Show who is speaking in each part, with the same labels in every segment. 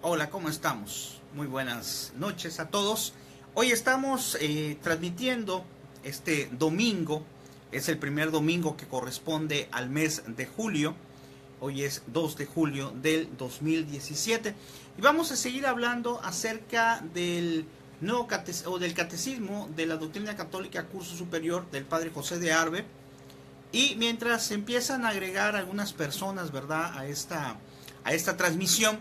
Speaker 1: Hola, ¿cómo estamos? Muy buenas noches a todos. Hoy estamos transmitiendo este domingo. Es el primer domingo que corresponde al mes de julio. Hoy es 2 de julio del 2017. Y vamos a seguir hablando acerca del nuevo del catecismo de la doctrina católica curso superior del padre José de Arbe. Y mientras se empiezan a agregar algunas personas, ¿verdad?, a esta transmisión,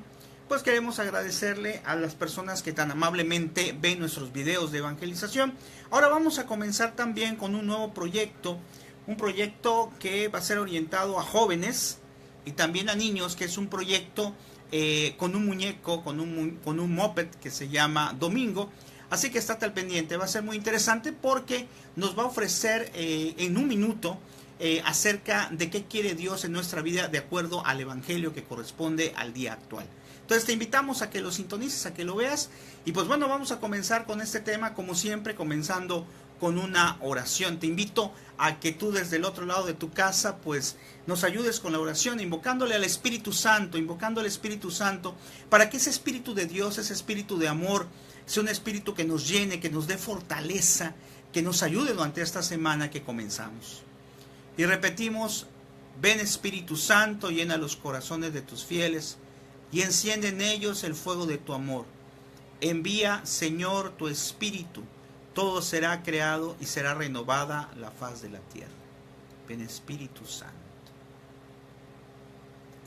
Speaker 1: pues queremos agradecerle a las personas que tan amablemente ven nuestros videos de evangelización. Ahora vamos a comenzar también con un nuevo proyecto, un proyecto que va a ser orientado a jóvenes y también a niños, que es un proyecto con un muñeco, con un moped que se llama Domingo. Así que estate al pendiente, va a ser muy interesante porque nos va a ofrecer en un minuto acerca de qué quiere Dios en nuestra vida de acuerdo al evangelio que corresponde al día actual. Entonces te invitamos a que lo sintonices, a que lo veas. Y pues bueno, vamos a comenzar con este tema, como siempre, comenzando con una oración. Te invito a que tú desde el otro lado de tu casa pues nos ayudes con la oración, invocándole al Espíritu Santo, invocando al Espíritu Santo, para que ese Espíritu de Dios, ese Espíritu de amor, sea un Espíritu que nos llene, que nos dé fortaleza, que nos ayude durante esta semana que comenzamos. Y repetimos: ven Espíritu Santo, llena los corazones de tus fieles y enciende en ellos el fuego de tu amor. Envía, Señor, tu Espíritu, todo será creado y será renovada la faz de la tierra. Ven Espíritu Santo.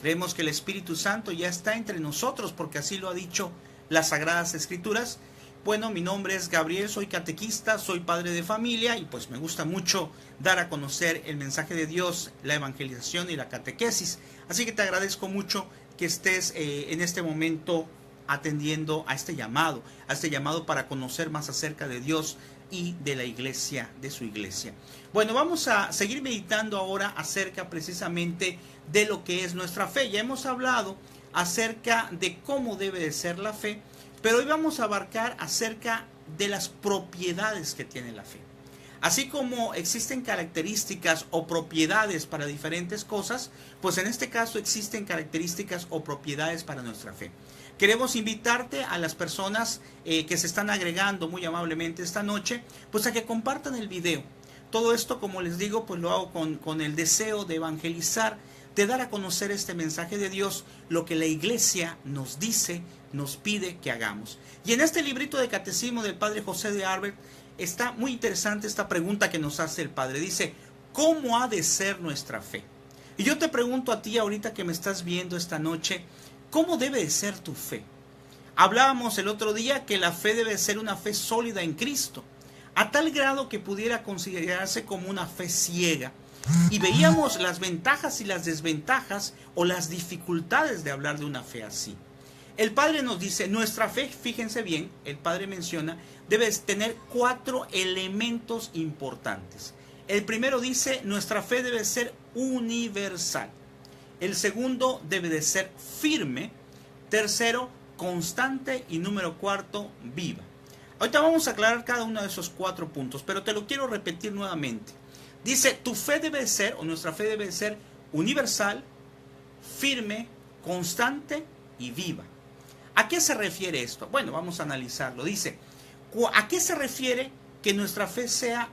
Speaker 1: Creemos que el Espíritu Santo ya está entre nosotros porque así lo ha dicho las Sagradas Escrituras. Bueno, mi nombre es Gabriel, soy catequista, soy padre de familia y pues me gusta mucho dar a conocer el mensaje de Dios, la evangelización y la catequesis. Así que te agradezco mucho que estés en este momento atendiendo a este llamado para conocer más acerca de Dios y de la iglesia, de su iglesia. Bueno, vamos a seguir meditando ahora acerca precisamente de lo que es nuestra fe. Ya hemos hablado acerca de cómo debe de ser la fe, pero hoy vamos a abarcar acerca de las propiedades que tiene la fe. Así como existen características o propiedades para diferentes cosas, pues en este caso existen características o propiedades para nuestra fe. Queremos invitarte a las personas que se están agregando muy amablemente esta noche, pues a que compartan el video. Todo esto, como les digo, pues lo hago con el deseo de evangelizar, de dar a conocer este mensaje de Dios, lo que la iglesia nos dice, nos pide que hagamos. Y en este librito de catecismo del padre José de Arbe, está muy interesante esta pregunta que nos hace el padre. Dice: ¿cómo ha de ser nuestra fe? Y yo te pregunto a ti ahorita que me estás viendo esta noche, ¿cómo debe de ser tu fe? Hablábamos el otro día que la fe debe ser una fe sólida en Cristo, a tal grado que pudiera considerarse como una fe ciega. Y veíamos las ventajas y las desventajas o las dificultades de hablar de una fe así. El padre nos dice, nuestra fe, fíjense bien, el padre menciona, debe tener 4 elementos importantes. El primero dice, nuestra fe debe ser universal. El segundo, debe de ser firme. Tercero, constante. Y número 4, viva. Ahorita vamos a aclarar cada uno de esos 4 puntos, pero te lo quiero repetir nuevamente. Dice, tu fe debe ser, o nuestra fe debe ser universal, firme, constante y viva. ¿A qué se refiere esto? Bueno, vamos a analizarlo. Dice, ¿a qué se refiere que nuestra fe sea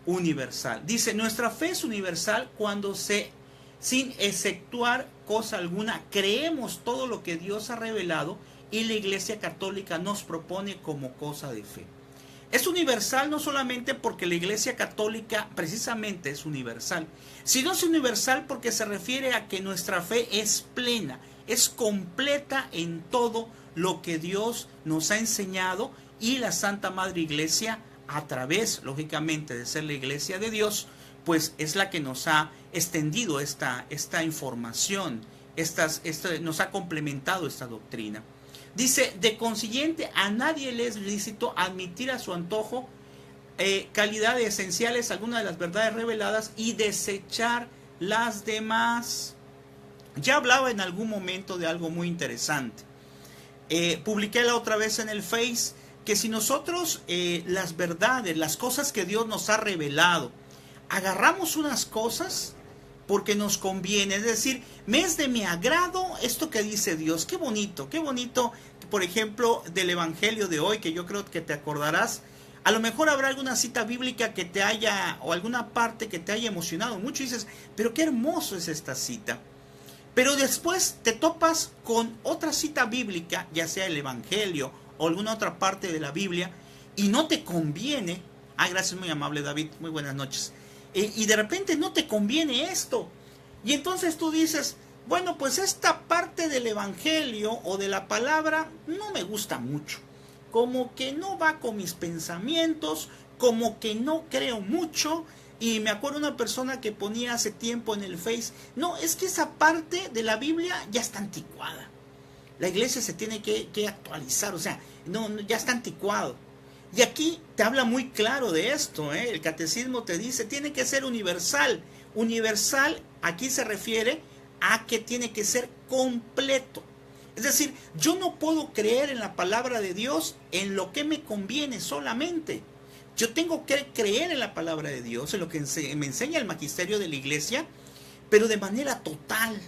Speaker 1: universal? Dice, nuestra fe es universal cuando sin exceptuar cosa alguna, creemos todo lo que Dios ha revelado y la Iglesia Católica nos propone como cosa de fe. Es universal no solamente porque la Iglesia Católica precisamente es universal, sino es universal porque se refiere a que nuestra fe es plena, es completa en todo lo que Dios nos ha enseñado y la Santa Madre Iglesia, a través, lógicamente, de ser la Iglesia de Dios, pues es la que nos ha extendido esta información, nos ha complementado esta doctrina. Dice, de consiguiente, a nadie le es lícito admitir a su antojo calidades esenciales, algunas de las verdades reveladas, y desechar las demás. Ya hablaba en algún momento de algo muy interesante. Publiqué la otra vez en el Face que si nosotros las verdades, las cosas que Dios nos ha revelado, agarramos unas cosas, porque nos conviene. Es decir, me es de mi agrado esto que dice Dios. Qué bonito, por ejemplo, del Evangelio de hoy, que yo creo que te acordarás. A lo mejor habrá alguna cita bíblica que te haya, o alguna parte que te haya emocionado mucho y dices, pero qué hermoso es esta cita. Pero después te topas con otra cita bíblica, ya sea el Evangelio o alguna otra parte de la Biblia, y no te conviene. Gracias, muy amable David, muy buenas noches. Y de repente no te conviene esto. Y entonces tú dices, bueno, pues esta parte del Evangelio o de la palabra no me gusta mucho. Como que no va con mis pensamientos, como que no creo mucho. Y me acuerdo una persona que ponía hace tiempo en el Face, no, es que esa parte de la Biblia ya está anticuada. La iglesia se tiene que actualizar, o sea, no, ya está anticuado. Y aquí te habla muy claro de esto, ¿eh? El catecismo te dice, tiene que ser universal. Universal aquí se refiere a que tiene que ser completo. Es decir, yo no puedo creer en la palabra de Dios en lo que me conviene solamente. Yo tengo que creer en la palabra de Dios, en lo que me enseña el magisterio de la iglesia, pero de manera total.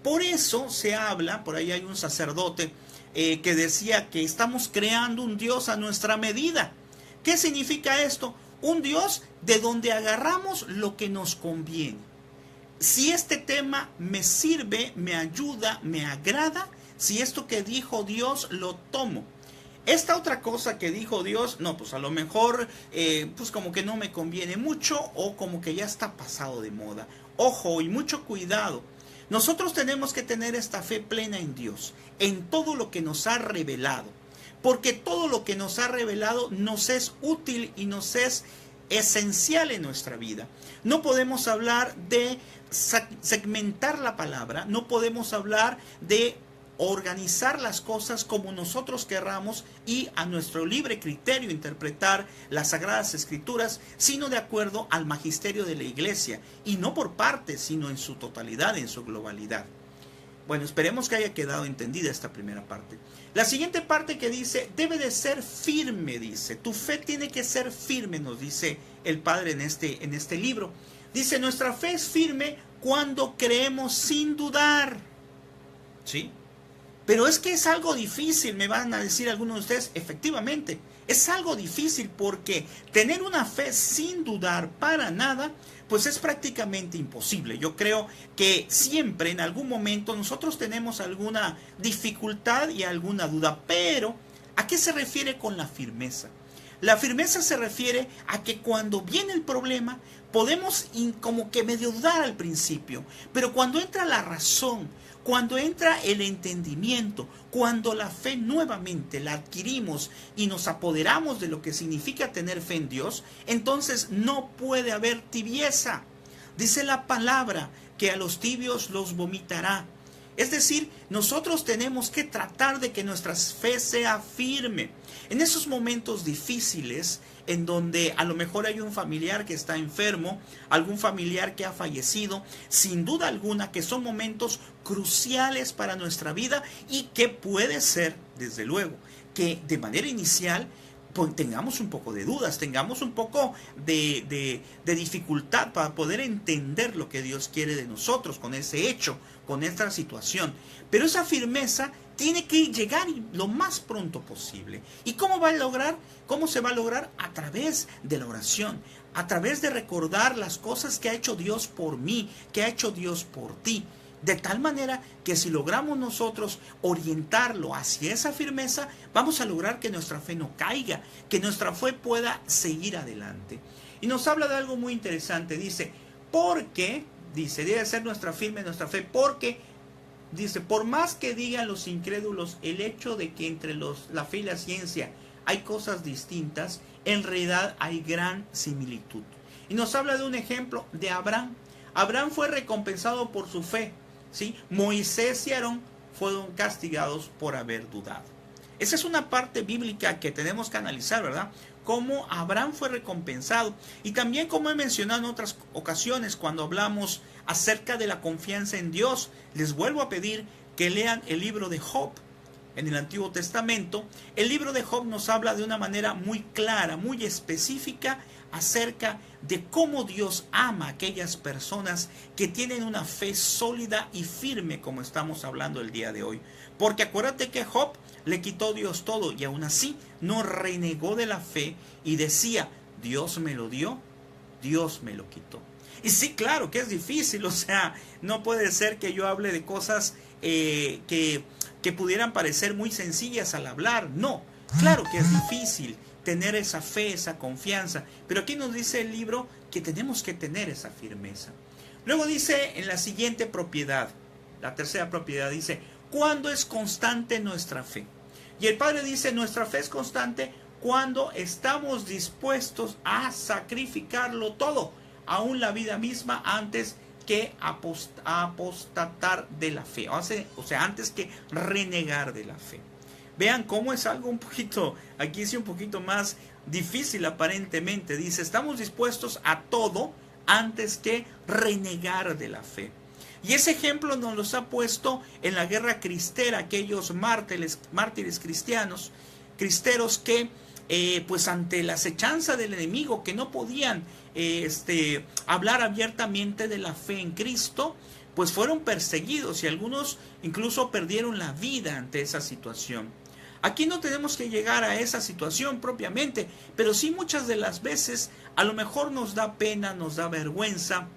Speaker 1: Por eso se habla, por ahí hay un sacerdote que decía que estamos creando un Dios a nuestra medida. ¿Qué significa esto? Un Dios de donde agarramos lo que nos conviene. Si este tema me sirve, me ayuda, me agrada, si esto que dijo Dios lo tomo. Esta otra cosa que dijo Dios, no, pues a lo mejor pues como que no me conviene mucho o como que ya está pasado de moda. Ojo y mucho cuidado. Nosotros tenemos que tener esta fe plena en Dios, en todo lo que nos ha revelado. Porque todo lo que nos ha revelado nos es útil y nos es esencial en nuestra vida. No podemos hablar de segmentar la palabra, no podemos hablar de organizar las cosas como nosotros querramos y a nuestro libre criterio interpretar las Sagradas Escrituras, sino de acuerdo al magisterio de la Iglesia, y no por partes, sino en su totalidad, en su globalidad. Bueno, esperemos que haya quedado entendida esta primera parte. La siguiente parte que dice, debe de ser firme, dice. Tu fe tiene que ser firme, nos dice el Padre en este libro. Dice, nuestra fe es firme cuando creemos sin dudar. ¿Sí? Pero es que es algo difícil, me van a decir algunos de ustedes. Efectivamente, es algo difícil porque tener una fe sin dudar para nada, pues es prácticamente imposible. Yo creo que siempre, en algún momento, nosotros tenemos alguna dificultad y alguna duda. Pero, ¿a qué se refiere con la firmeza? La firmeza se refiere a que cuando viene el problema, podemos como que medio dudar al principio. Pero cuando entra la razón, cuando entra el entendimiento, cuando la fe nuevamente la adquirimos y nos apoderamos de lo que significa tener fe en Dios, entonces no puede haber tibieza. Dice la palabra que a los tibios los vomitará. Es decir, nosotros tenemos que tratar de que nuestra fe sea firme. En esos momentos difíciles, en donde a lo mejor hay un familiar que está enfermo, algún familiar que ha fallecido, sin duda alguna que son momentos cruciales para nuestra vida y que puede ser, desde luego, que de manera inicial pues tengamos un poco de dudas, tengamos un poco de dificultad para poder entender lo que Dios quiere de nosotros con ese hecho, con esta situación. Pero esa firmeza tiene que llegar lo más pronto posible. ¿Y cómo va a lograr? ¿Cómo se va a lograr? A través de la oración, a través de recordar las cosas que ha hecho Dios por mí, que ha hecho Dios por ti. De tal manera que si logramos nosotros orientarlo hacia esa firmeza, vamos a lograr que nuestra fe no caiga, que nuestra fe pueda seguir adelante. Y nos habla de algo muy interesante. Dice, porque, dice, debe ser nuestra fe, porque, dice, por más que digan los incrédulos el hecho de que entre la fe y la ciencia hay cosas distintas, en realidad hay gran similitud. Y nos habla de un ejemplo de Abraham. Abraham fue recompensado por su fe. ¿Sí? Moisés y Aarón fueron castigados por haber dudado. Esa es una parte bíblica que tenemos que analizar, ¿verdad? Cómo Abraham fue recompensado. Y también, como he mencionado en otras ocasiones, cuando hablamos acerca de la confianza en Dios, les vuelvo a pedir que lean el libro de Job. En el Antiguo Testamento, el libro de Job nos habla de una manera muy clara, muy específica, acerca de cómo Dios ama a aquellas personas que tienen una fe sólida y firme, como estamos hablando el día de hoy. Porque acuérdate que Job le quitó Dios todo y aún así no renegó de la fe y decía, Dios me lo dio, Dios me lo quitó. Y sí, claro que es difícil, o sea, no puede ser que yo hable de cosas que pudieran parecer muy sencillas al hablar. No, claro que es difícil tener esa fe, esa confianza, pero aquí nos dice el libro que tenemos que tener esa firmeza. Luego dice en la siguiente propiedad, la tercera propiedad, dice, ¿cuándo es constante nuestra fe? Y el Padre dice, nuestra fe es constante cuando estamos dispuestos a sacrificarlo todo, aún la vida misma, antes que apostatar de la fe, o sea, antes que renegar de la fe. Vean cómo es algo un poquito, aquí sí un poquito más difícil aparentemente. Dice, estamos dispuestos a todo antes que renegar de la fe. Y ese ejemplo nos los ha puesto en la guerra cristera, aquellos mártires cristianos, cristeros que pues ante la acechanza del enemigo, que no podían hablar abiertamente de la fe en Cristo, pues fueron perseguidos y algunos incluso perdieron la vida ante esa situación. Aquí no tenemos que llegar a esa situación propiamente, pero sí muchas de las veces a lo mejor nos da pena, nos da vergüenza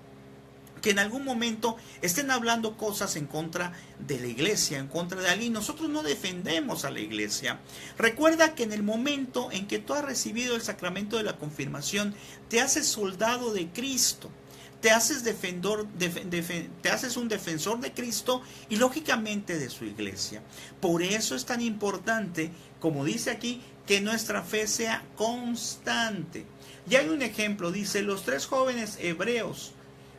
Speaker 1: que en algún momento estén hablando cosas en contra de la iglesia, en contra de alguien. Nosotros no defendemos a la iglesia. Recuerda que en el momento en que tú has recibido el sacramento de la confirmación, te haces soldado de Cristo, te haces un defensor de Cristo y lógicamente de su iglesia. Por eso es tan importante, como dice aquí, que nuestra fe sea constante. Y hay un ejemplo, dice, los 3 jóvenes hebreos,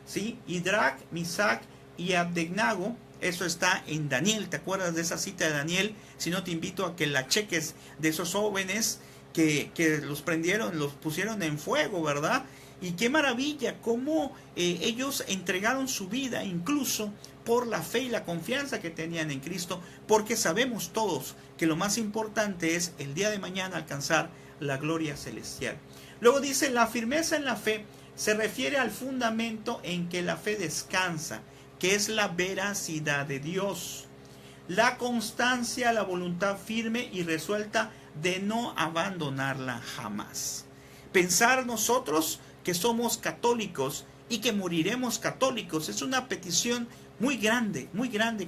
Speaker 1: ¿sí? Idrac, Misac y Abednego. Eso está en Daniel. ¿Te acuerdas de esa cita de Daniel? Si no, te invito a que la cheques, de esos jóvenes que los prendieron, los pusieron en fuego, ¿verdad? Y qué maravilla cómo ellos entregaron su vida incluso por la fe y la confianza que tenían en Cristo, porque sabemos todos que lo más importante es el día de mañana alcanzar la gloria celestial. Luego dice, la firmeza en la fe se refiere al fundamento en que la fe descansa, que es la veracidad de Dios. La constancia, la voluntad firme y resuelta de no abandonarla jamás. Pensar nosotros que somos católicos y que moriremos católicos es una petición muy grande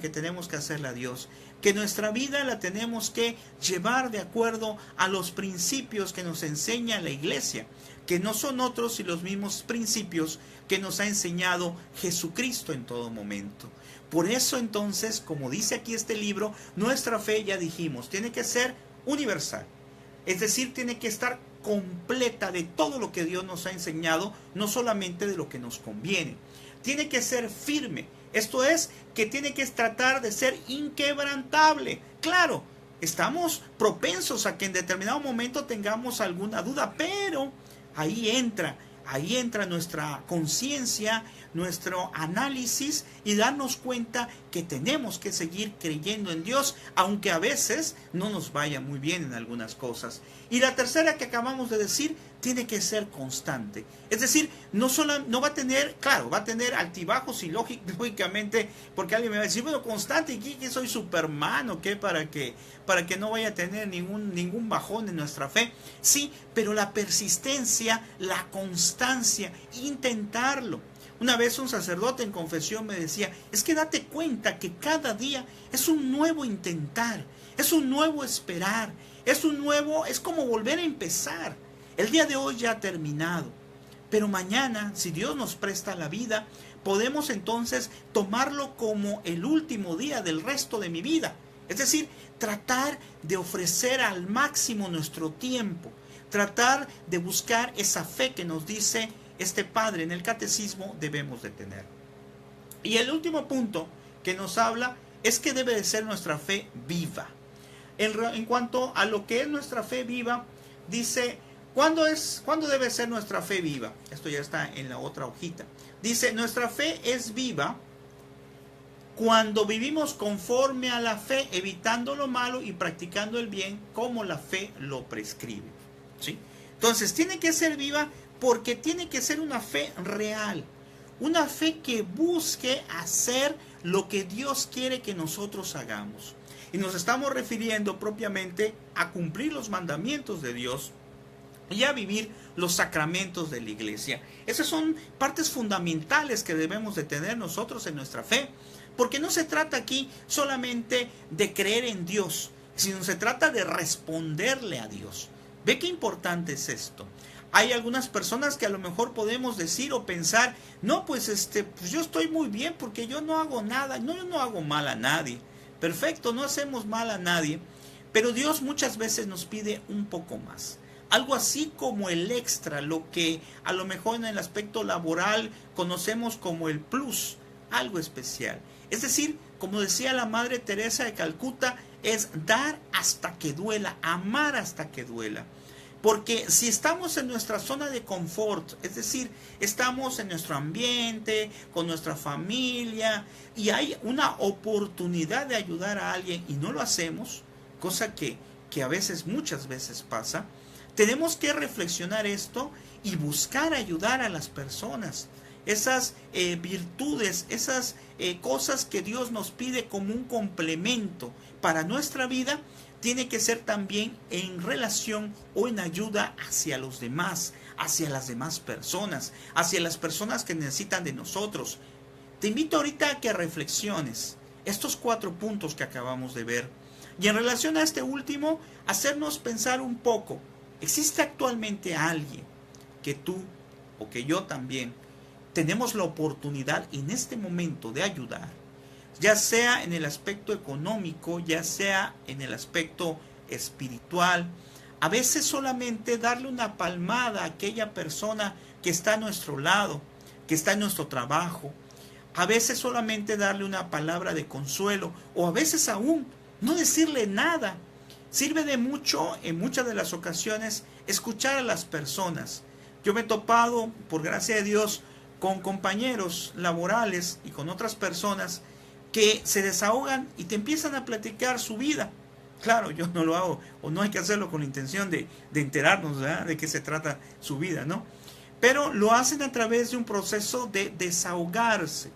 Speaker 1: que tenemos que hacerle a Dios. Que nuestra vida la tenemos que llevar de acuerdo a los principios que nos enseña la iglesia, que no son otros y los mismos principios que nos ha enseñado Jesucristo en todo momento. Por eso entonces, como dice aquí este libro, nuestra fe, ya dijimos, tiene que ser universal. Es decir, tiene que estar completa de todo lo que Dios nos ha enseñado, no solamente de lo que nos conviene. Tiene que ser firme. Esto es, que tiene que tratar de ser inquebrantable. Claro, estamos propensos a que en determinado momento tengamos alguna duda, pero ahí entra nuestra conciencia, nuestro análisis y darnos cuenta que tenemos que seguir creyendo en Dios, aunque a veces no nos vaya muy bien en algunas cosas. Y la tercera que acabamos de decir, tiene que ser constante. Es decir, no va a tener, claro, va a tener altibajos y lógicamente, porque alguien me va a decir, bueno, constante, ¿y qué soy Superman o qué? Para que no vaya a tener ningún bajón en nuestra fe. Sí, pero la persistencia, la constancia, intentarlo. Una vez un sacerdote en confesión me decía, es que date cuenta que cada día es un nuevo intentar, es un nuevo esperar, es como volver a empezar. El día de hoy ya ha terminado, pero mañana, si Dios nos presta la vida, podemos entonces tomarlo como el último día del resto de mi vida. Es decir, tratar de ofrecer al máximo nuestro tiempo, tratar de buscar esa fe que nos dice este Padre en el Catecismo debemos de tener. Y el último punto que nos habla es que debe de ser nuestra fe viva. En cuanto a lo que es nuestra fe viva, dice, ¿cuándo debe ser nuestra fe viva? Esto ya está en la otra hojita. Dice, nuestra fe es viva cuando vivimos conforme a la fe, evitando lo malo y practicando el bien como la fe lo prescribe. ¿Sí? Entonces, tiene que ser viva porque tiene que ser una fe real, una fe que busque hacer lo que Dios quiere que nosotros hagamos. Y nos estamos refiriendo propiamente a cumplir los mandamientos de Dios y a vivir los sacramentos de la iglesia. Esas son partes fundamentales que debemos de tener nosotros en nuestra fe, porque no se trata aquí solamente de creer en Dios, sino se trata de responderle a Dios. ¿Ve qué importante es esto? Hay algunas personas que a lo mejor podemos decir o pensar, no, pues yo estoy muy bien porque yo no hago nada, no, yo no hago mal a nadie. Perfecto, no hacemos mal a nadie, pero Dios muchas veces nos pide un poco más. Algo así como el extra, lo que a lo mejor en el aspecto laboral conocemos como el plus, algo especial. Es decir, como decía la Madre Teresa de Calcuta, es dar hasta que duela, amar hasta que duela. Porque si estamos en nuestra zona de confort, es decir, estamos en nuestro ambiente, con nuestra familia, y hay una oportunidad de ayudar a alguien y no lo hacemos, cosa que a veces, muchas veces pasa, tenemos que reflexionar esto y buscar ayudar a las personas. Esas virtudes, esas cosas que Dios nos pide como un complemento para nuestra vida, tiene que ser también en relación o en ayuda hacia los demás, hacia las demás personas, hacia las personas que necesitan de nosotros. Te invito ahorita a que reflexiones estos 4 puntos que acabamos de ver. Y en relación a este último, hacernos pensar un poco. ¿Existe actualmente alguien que tú o que yo también tenemos la oportunidad en este momento de ayudar? Ya sea en el aspecto económico, ya sea en el aspecto espiritual. A veces solamente darle una palmada a aquella persona que está a nuestro lado, que está en nuestro trabajo. A veces solamente darle una palabra de consuelo, o a veces aún no decirle nada. Sirve de mucho, en muchas de las ocasiones, escuchar a las personas. Yo me he topado, por gracia de Dios, con compañeros laborales y con otras personas que se desahogan y te empiezan a platicar su vida. Claro, yo no lo hago, o no hay que hacerlo con la intención de enterarnos, ¿verdad?, de qué se trata su vida, ¿no? Pero lo hacen a través de un proceso de desahogarse.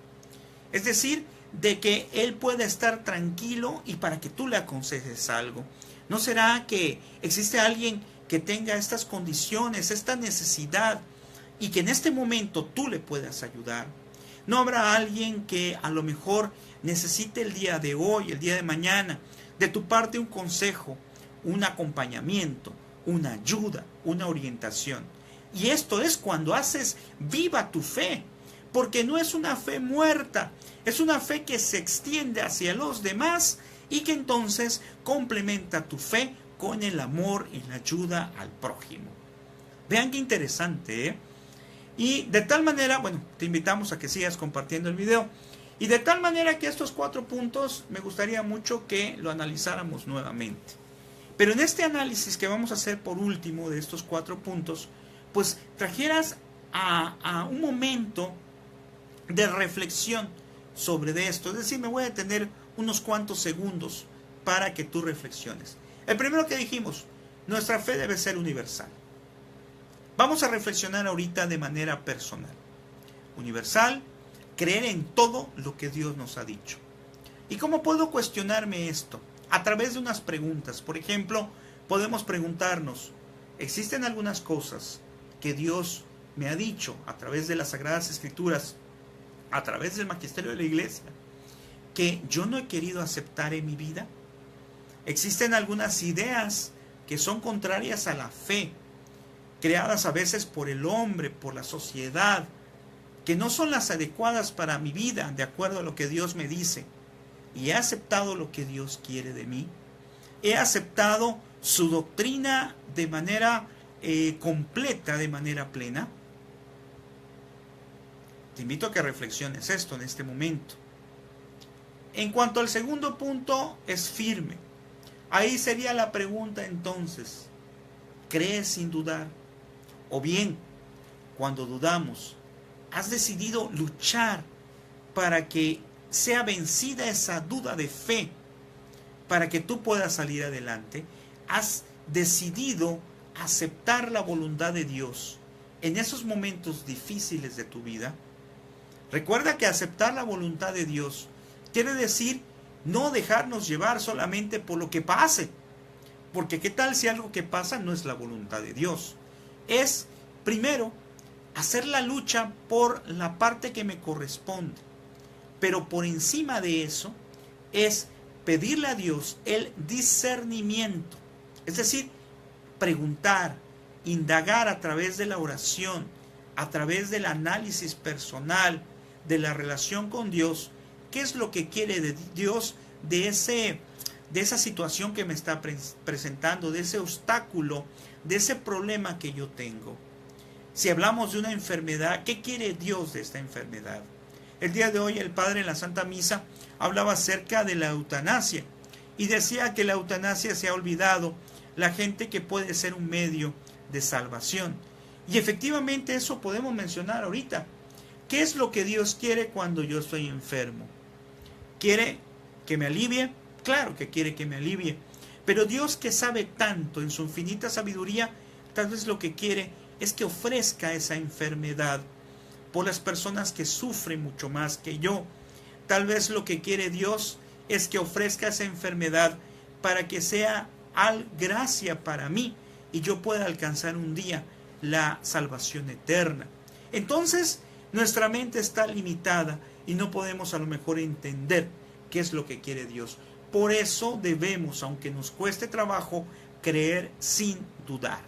Speaker 1: Es decir, de que él pueda estar tranquilo y para que tú le aconsejes algo. ¿No será que existe alguien que tenga estas condiciones, esta necesidad, y que en este momento tú le puedas ayudar? ¿No habrá alguien que a lo mejor necesite el día de hoy, el día de mañana, de tu parte un consejo, un acompañamiento, una ayuda, una orientación? Y esto es cuando haces viva tu fe, porque no es una fe muerta, es una fe que se extiende hacia los demás y que entonces complementa tu fe con el amor y la ayuda al prójimo. Vean qué interesante, ¿eh? Y de tal manera, bueno, te invitamos a que sigas compartiendo el video. Y de tal manera que estos 4 puntos me gustaría mucho que lo analizáramos nuevamente. Pero en este análisis que vamos a hacer por último de estos 4 puntos, pues trajeras a un momento de reflexión sobre esto. Es decir, me voy a detener unos cuantos segundos para que tú reflexiones. El primero que dijimos, nuestra fe debe ser universal. Vamos a reflexionar ahorita de manera personal. Universal, creer en todo lo que Dios nos ha dicho. ¿Y cómo puedo cuestionarme esto? A través de unas preguntas. Por ejemplo, podemos preguntarnos, ¿existen algunas cosas que Dios me ha dicho a través de las Sagradas Escrituras, a través del magisterio de la Iglesia, que yo no he querido aceptar en mi vida? ¿Existen algunas ideas que son contrarias a la fe, creadas a veces por el hombre, por la sociedad, que no son las adecuadas para mi vida, de acuerdo a lo que Dios me dice? ¿Y he aceptado lo que Dios quiere de mí? ¿He aceptado su doctrina de manera completa, de manera plena? Te invito a que reflexiones esto en este momento. En cuanto al segundo punto, es firme. Ahí sería la pregunta entonces, ¿crees sin dudar? O bien, cuando dudamos, ¿has decidido luchar para que sea vencida esa duda de fe, para que tú puedas salir adelante? ¿Has decidido aceptar la voluntad de Dios en esos momentos difíciles de tu vida, recuerda que aceptar la voluntad de Dios quiere decir no dejarnos llevar solamente por lo que pase. Porque qué tal si algo que pasa no es la voluntad de Dios. Es, primero, hacer la lucha por la parte que me corresponde. Pero por encima de eso es pedirle a Dios el discernimiento. Es decir, preguntar, indagar a través de la oración, a través del análisis personal, de la relación con Dios, qué es lo que quiere de Dios de esa situación que me está presentando, de ese obstáculo, de ese problema que yo tengo. Si hablamos de una enfermedad, ¿qué quiere Dios de esta enfermedad? El día de hoy el Padre en la Santa Misa hablaba acerca de la eutanasia y decía que la eutanasia se ha olvidado la gente que puede ser un medio de salvación. Y efectivamente eso podemos mencionar ahorita. ¿Qué es lo que Dios quiere cuando yo estoy enfermo? ¿Quiere que me alivie? Claro que quiere que me alivie. Pero Dios, que sabe tanto en su infinita sabiduría, tal vez lo que quiere es que ofrezca esa enfermedad por las personas que sufren mucho más que yo. Tal vez lo que quiere Dios es que ofrezca esa enfermedad para que sea gracia para mí y yo pueda alcanzar un día la salvación eterna. Entonces, nuestra mente está limitada y no podemos a lo mejor entender qué es lo que quiere Dios. Por eso debemos, aunque nos cueste trabajo, creer sin dudar.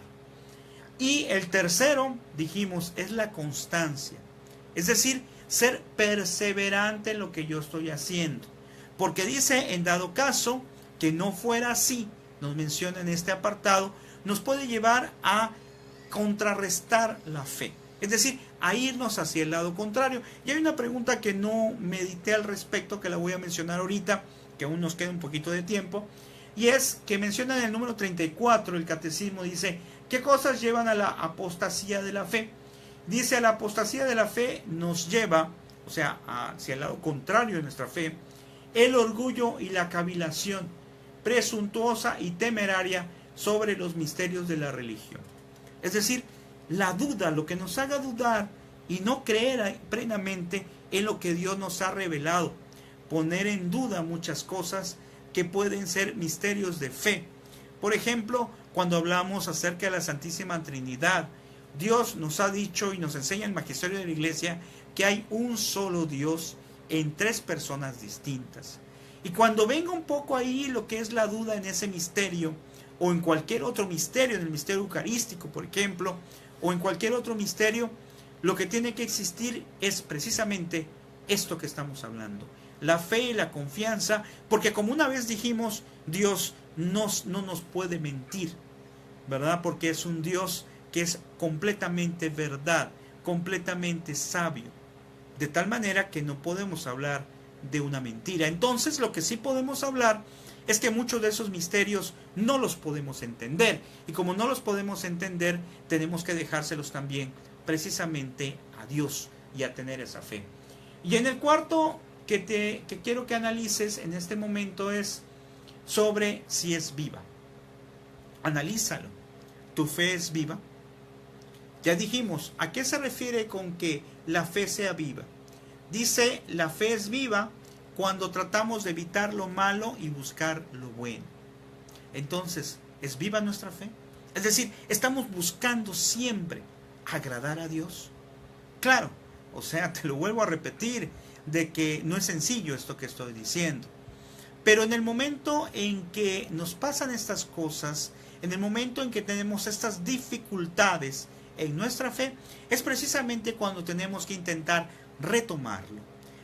Speaker 1: Y el tercero, dijimos, es la constancia. Es decir, ser perseverante en lo que yo estoy haciendo. Porque dice, en dado caso que no fuera así, nos menciona en este apartado, nos puede llevar a contrarrestar la fe. Es decir, a irnos hacia el lado contrario. Y hay una pregunta que no medité al respecto, que la voy a mencionar ahorita, que aún nos queda un poquito de tiempo, y es que menciona en el número 34, el catecismo dice, ¿qué cosas llevan a la apostasía de la fe? Dice, a la apostasía de la fe nos lleva, o sea, hacia el lado contrario de nuestra fe, el orgullo y la cavilación presuntuosa y temeraria sobre los misterios de la religión. Es decir, la duda, lo que nos haga dudar y no creer plenamente en lo que Dios nos ha revelado, poner en duda muchas cosas que pueden ser misterios de fe. Por ejemplo, cuando hablamos acerca de la Santísima Trinidad, Dios nos ha dicho y nos enseña el magisterio de la Iglesia que hay un solo Dios en tres personas distintas. Y cuando venga un poco ahí lo que es la duda en ese misterio, o en cualquier otro misterio, en el misterio eucarístico, por ejemplo, o en cualquier otro misterio, lo que tiene que existir es precisamente esto que estamos hablando. La fe y la confianza, porque como una vez dijimos, Dios no nos puede mentir, ¿verdad? Porque es un Dios que es completamente verdad, completamente sabio, de tal manera que no podemos hablar de una mentira. Entonces, lo que sí podemos hablar es que muchos de esos misterios no los podemos entender, y como no los podemos entender, tenemos que dejárselos también precisamente a Dios y a tener esa fe. Y en el cuarto que quiero que analices en este momento es sobre si es viva. Analízalo. ¿Tu fe es viva? Ya dijimos, ¿a qué se refiere con que la fe sea viva? Dice, la fe es viva cuando tratamos de evitar lo malo y buscar lo bueno. Entonces, ¿es viva nuestra fe? Es decir, ¿estamos buscando siempre agradar a Dios? Claro, o sea, te lo vuelvo a repetir, de que no es sencillo esto que estoy diciendo. Pero en el momento en que nos pasan estas cosas, en el momento en que tenemos estas dificultades en nuestra fe, es precisamente cuando tenemos que intentar retomarlo,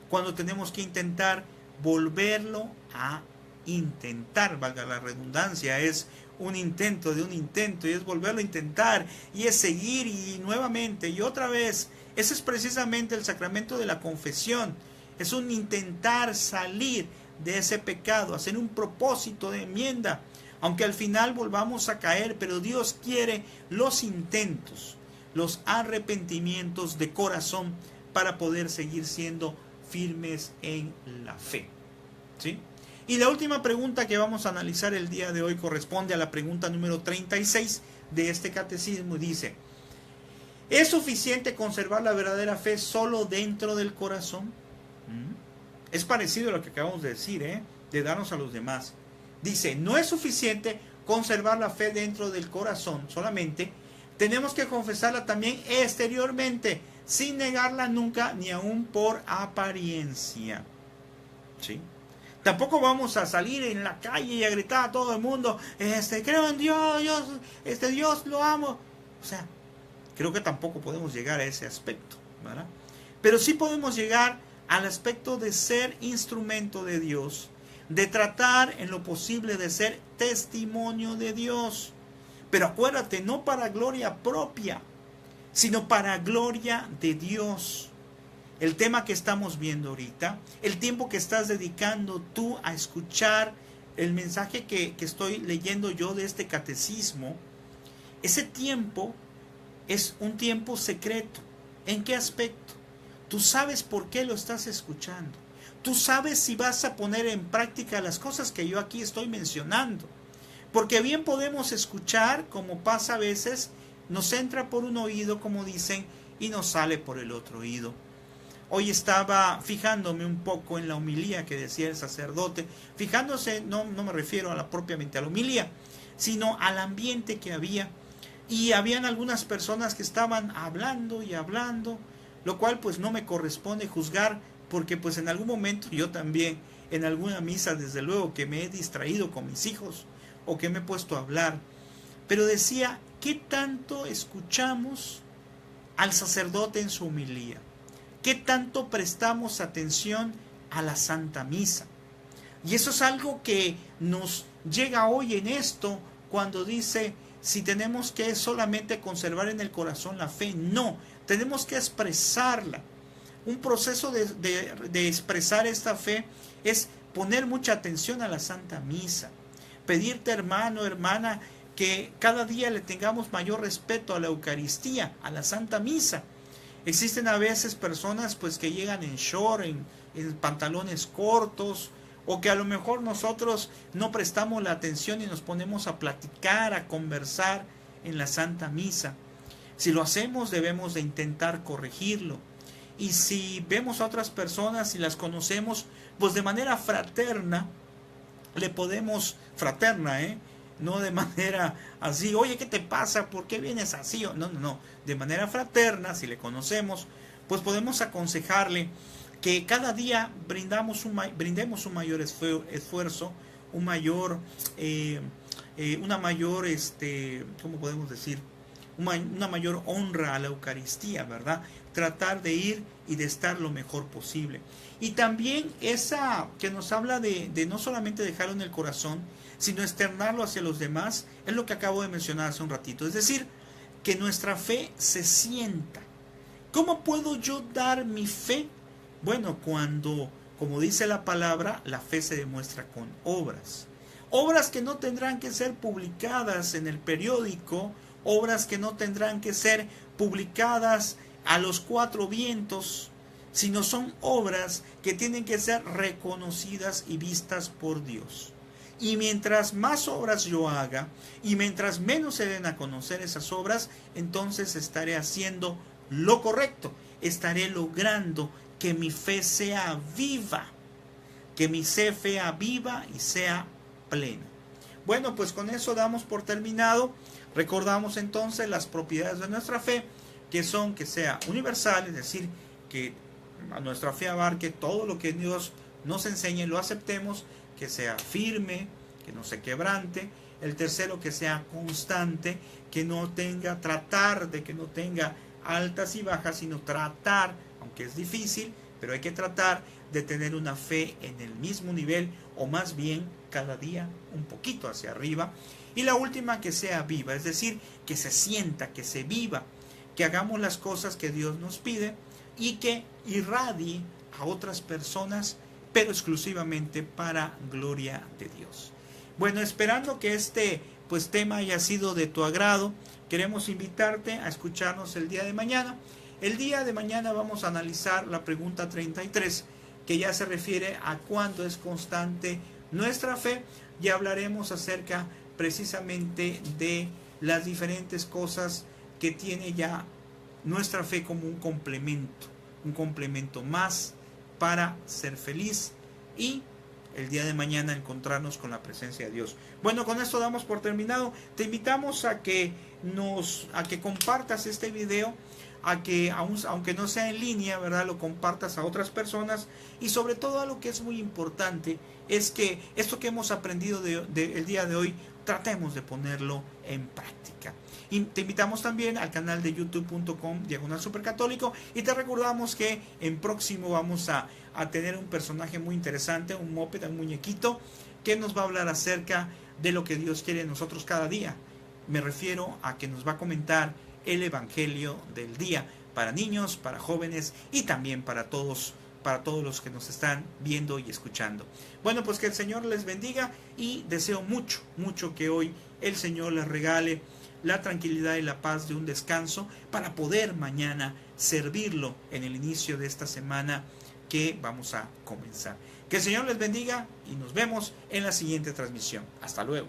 Speaker 1: cuando tenemos que intentar volverlo a intentar, valga la redundancia, es un intento de un intento y es volverlo a intentar y es seguir y nuevamente y otra vez. Ese es precisamente el sacramento de la confesión, es un intentar salir de ese pecado, hacer un propósito de enmienda, aunque al final volvamos a caer, pero Dios quiere los intentos, los arrepentimientos de corazón para poder seguir siendo firmes en la fe. ¿Sí? Y la última pregunta que vamos a analizar el día de hoy corresponde a la pregunta número 36 de este catecismo y dice, ¿Es suficiente conservar la verdadera fe solo dentro del corazón? Es parecido a lo que acabamos de decir, de darnos a los demás. Dice, no es suficiente conservar la fe dentro del corazón solamente, tenemos que confesarla también exteriormente, sin negarla nunca, ni aun por apariencia. ¿Sí? Tampoco vamos a salir en la calle y a gritar a todo el mundo, creo en Dios, Dios lo amo. O sea, creo que tampoco podemos llegar a ese aspecto, ¿verdad? Pero sí podemos llegar al aspecto de ser instrumento de Dios, de tratar en lo posible de ser testimonio de Dios. Pero acuérdate, no para gloria propia, sino para gloria de Dios. El tema que estamos viendo ahorita, el tiempo que estás dedicando tú a escuchar el mensaje que estoy leyendo yo de este catecismo, ese tiempo es un tiempo secreto. ¿En qué aspecto? Tú sabes por qué lo estás escuchando. Tú sabes si vas a poner en práctica las cosas que yo aquí estoy mencionando. Porque bien podemos escuchar, como pasa a veces, nos entra por un oído, como dicen, y nos sale por el otro oído. Hoy estaba fijándome un poco en la homilía que decía el sacerdote. Fijándose, no me refiero propiamente a la homilía, sino al ambiente que había. Y habían algunas personas que estaban hablando y hablando, lo cual pues no me corresponde juzgar, porque pues en algún momento yo también, en alguna misa, desde luego que me he distraído con mis hijos, o que me he puesto a hablar. Pero decía, ¿qué tanto escuchamos al sacerdote en su homilía? ¿Qué tanto prestamos atención a la Santa Misa? Y eso es algo que nos llega hoy en esto, cuando dice, si tenemos que solamente conservar en el corazón la fe. No, tenemos que expresarla. Un proceso de expresar esta fe es poner mucha atención a la Santa Misa. Pedirte, hermano, hermana, que cada día le tengamos mayor respeto a la Eucaristía, a la Santa Misa. Existen a veces personas pues que llegan en short, en pantalones cortos, o que a lo mejor nosotros no prestamos la atención y nos ponemos a platicar, a conversar en la Santa Misa. Si lo hacemos, debemos de intentar corregirlo. Y si vemos a otras personas y las conocemos, pues de manera fraterna, le podemos, no de manera así, oye, ¿qué te pasa? ¿Por qué vienes así? No, de manera fraterna, si le conocemos, pues podemos aconsejarle que cada día brindemos un mayor esfuerzo, una mayor, ¿cómo podemos decir? Una mayor honra a la Eucaristía, ¿verdad? Tratar de ir y de estar lo mejor posible. Y también esa que nos habla de no solamente dejarlo en el corazón, sino externarlo hacia los demás, es lo que acabo de mencionar hace un ratito. Es decir, que nuestra fe se sienta. ¿Cómo puedo yo dar mi fe? Bueno, cuando, como dice la palabra, la fe se demuestra con obras. Obras que no tendrán que ser publicadas en el periódico, obras que no tendrán que ser publicadas a los cuatro vientos, sino son obras que tienen que ser reconocidas y vistas por Dios. Y mientras más obras yo haga, y mientras menos se den a conocer esas obras, entonces estaré haciendo lo correcto, estaré logrando que mi fe sea viva, que mi fe sea viva y sea plena. Bueno, pues con eso damos por terminado. Recordamos entonces las propiedades de nuestra fe, que son que sea universal, es decir, que a nuestra fe abarque todo lo que Dios nos enseñe, lo aceptemos, que sea firme, que no se quebrante. El tercero, que sea constante, que no tenga, tratar de que no tenga altas y bajas, sino tratar, aunque es difícil, pero hay que tratar de tener una fe en el mismo nivel, o más bien cada día un poquito hacia arriba. Y la última, que sea viva, es decir, que se sienta, que se viva, que hagamos las cosas que Dios nos pide y que irradie a otras personas, pero exclusivamente para gloria de Dios. Bueno, esperando que este tema haya sido de tu agrado, queremos invitarte a escucharnos el día de mañana. El día de mañana vamos a analizar la pregunta 33, que ya se refiere a cuándo es constante nuestra fe, y hablaremos acerca precisamente de las diferentes cosas que tiene ya nuestra fe como un complemento más para ser feliz y el día de mañana encontrarnos con la presencia de Dios. Bueno, con esto damos por terminado. Te invitamos a que compartas este video, a que aunque no sea en línea, ¿verdad?, lo compartas a otras personas, y sobre todo a lo que es muy importante es que esto que hemos aprendido el día de hoy tratemos de ponerlo en práctica. Y te invitamos también al canal de youtube.com/supercatólico, y te recordamos que en próximo vamos a tener un personaje muy interesante, un moped, un muñequito, que nos va a hablar acerca de lo que Dios quiere de nosotros cada día. Me refiero a que nos va a comentar el Evangelio del día para niños, para jóvenes y también para todos los que nos están viendo y escuchando. Bueno, pues que el Señor les bendiga, y deseo mucho que hoy el Señor les regale la tranquilidad y la paz de un descanso para poder mañana servirlo en el inicio de esta semana que vamos a comenzar. Que el Señor les bendiga y nos vemos en la siguiente transmisión. Hasta luego.